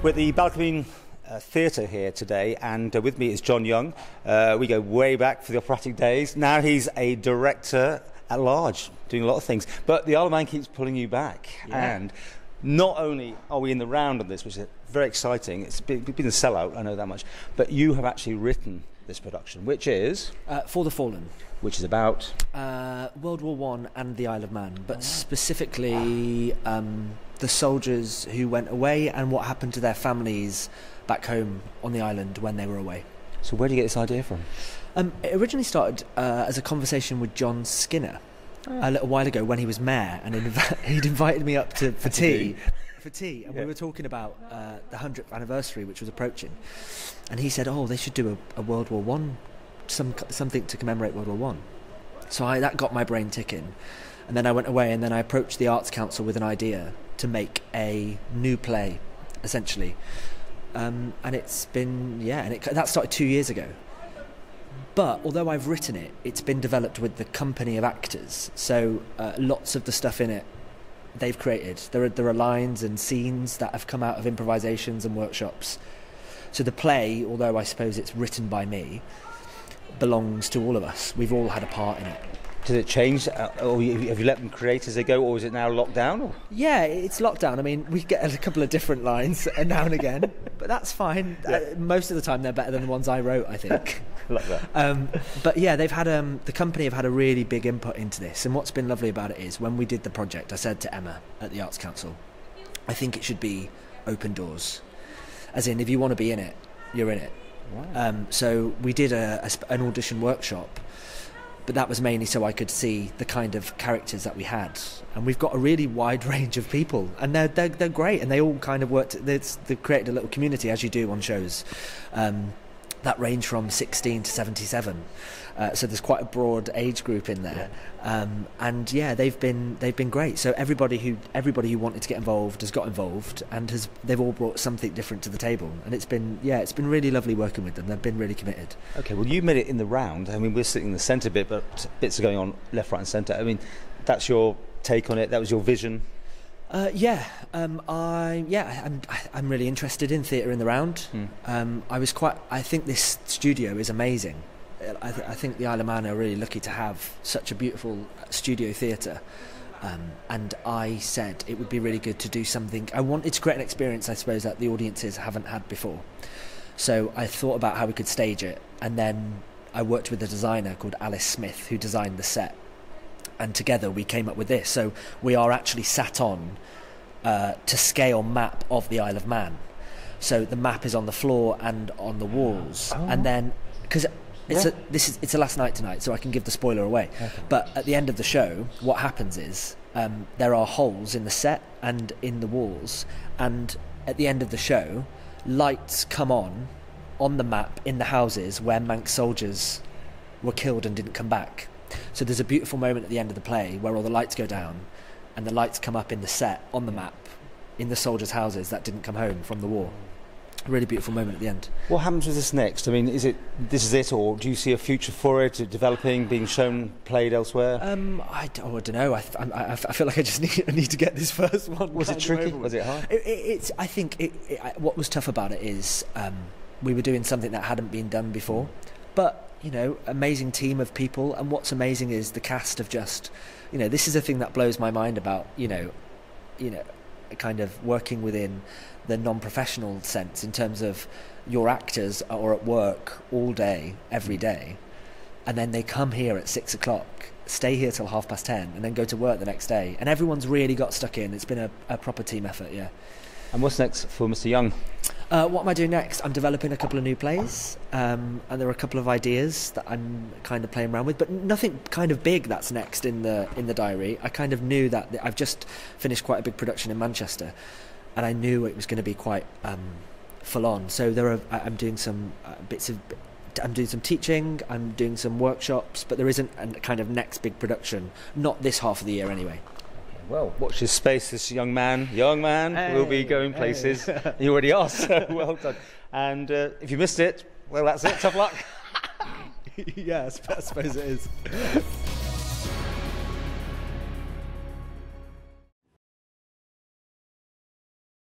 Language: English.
We're at the Balcomine Theatre here today, and with me is John Young. We go way back for the operatic days. Now he's a director at large, doing a lot of things. But the Isle of Man keeps pulling you back. Yeah. And not only are we in the round on this, which is very exciting, it's been a sellout, I know that much, but you have actually written this production, which is? For the Fallen. Which is about? World War I and the Isle of Man, but specifically the soldiers who went away and what happened to their families back home on the island when they were away. So where do you get this idea from? It originally started as a conversation with John Skinner a little while ago when he was mayor, and he'd invited me up for tea. And we were talking about the 100th anniversary, which was approaching, and he said, "Oh, they should do a World War One, something to commemorate World War One." So that got my brain ticking, and then I went away, and then I approached the Arts Council with an idea to make a new play, essentially, and it's been that started 2 years ago. But although I've written it, it's been developed with the company of actors, so lots of the stuff in it they've created. There are lines and scenes that have come out of improvisations and workshops. So the play, although I suppose it's written by me, belongs to all of us. We've all had a part in it. Does it change, or have you let them create as they go, or is it now locked down? Or? Yeah, it's locked down. I mean, we get a couple of different lines now and again, but that's fine. Yeah. Most of the time they're better than the ones I wrote, I think. Like that. But yeah, they've had the company have had a really big input into this, and what's been lovely about it is when we did the project, I said to Emma at the Arts Council, I think it should be open doors, as in if you want to be in it, you're in it. Wow. So we did an audition workshop, but that was mainly so I could see the kind of characters that we had, and we've got a really wide range of people, and they're great, and they all kind of worked. They've created a little community, as you do on shows. That range from 16 to 77, so there's quite a broad age group in there, and yeah, they've been great. So everybody who wanted to get involved has got involved, and they've all brought something different to the table, and it's been really lovely working with them. They've been really committed. Okay, well, you made it in the round. I mean, we're sitting in the centre bit, but bits are going on left, right, and centre. I mean, that's your take on it. That was your vision. I'm really interested in theatre in the round. I think this studio is amazing. I think the Isle of Man are really lucky to have such a beautiful studio theatre. And I said it would be really good to do something. I wanted to create an experience, I suppose, that the audiences haven't had before. So I thought about how we could stage it, and then I worked with a designer called Alice Smith who designed the set. And together we came up with this. So we are actually sat on to scale map of the Isle of Man. So the map is on the floor and on the walls. Oh. And then, because it's a last night tonight, so I can give the spoiler away. Okay. But at the end of the show, what happens is there are holes in the set and in the walls. And at the end of the show, lights come on the map in the houses where Manx soldiers were killed and didn't come back. So there's a beautiful moment at the end of the play where all the lights go down and the lights come up in the set on the map in the soldiers' houses that didn't come home from the war. A really beautiful moment at the end. What happens with this next? I mean, this is it, or do you see a future for it, developing, being shown, played elsewhere? I don't know. I feel like I just need to get this first one. Was it tricky? Was it hard? I think what was tough about it is we were doing something that hadn't been done before, but amazing team of people, and what's amazing is the cast of just, this is a thing that blows my mind about, kind of working within the non-professional sense in terms of your actors are at work all day, every day, and then they come here at 6 o'clock, stay here till 10:30, and then go to work the next day, and everyone's really got stuck in. It's been a proper team effort, yeah. And what's next for Mr. Young? What am I doing next? I'm developing a couple of new plays, and there are a couple of ideas that I'm kind of playing around with, but nothing kind of big that's next in the diary. I kind of knew that I've just finished quite a big production in Manchester, and I knew it was going to be quite full on. So I'm doing some I'm doing some teaching, I'm doing some workshops, but there isn't a kind of next big production, not this half of the year anyway. Well, watch this space. This young man will be going places. You already are, so well done. And if you missed it, well, that's it. Tough luck. Yes, I suppose it is.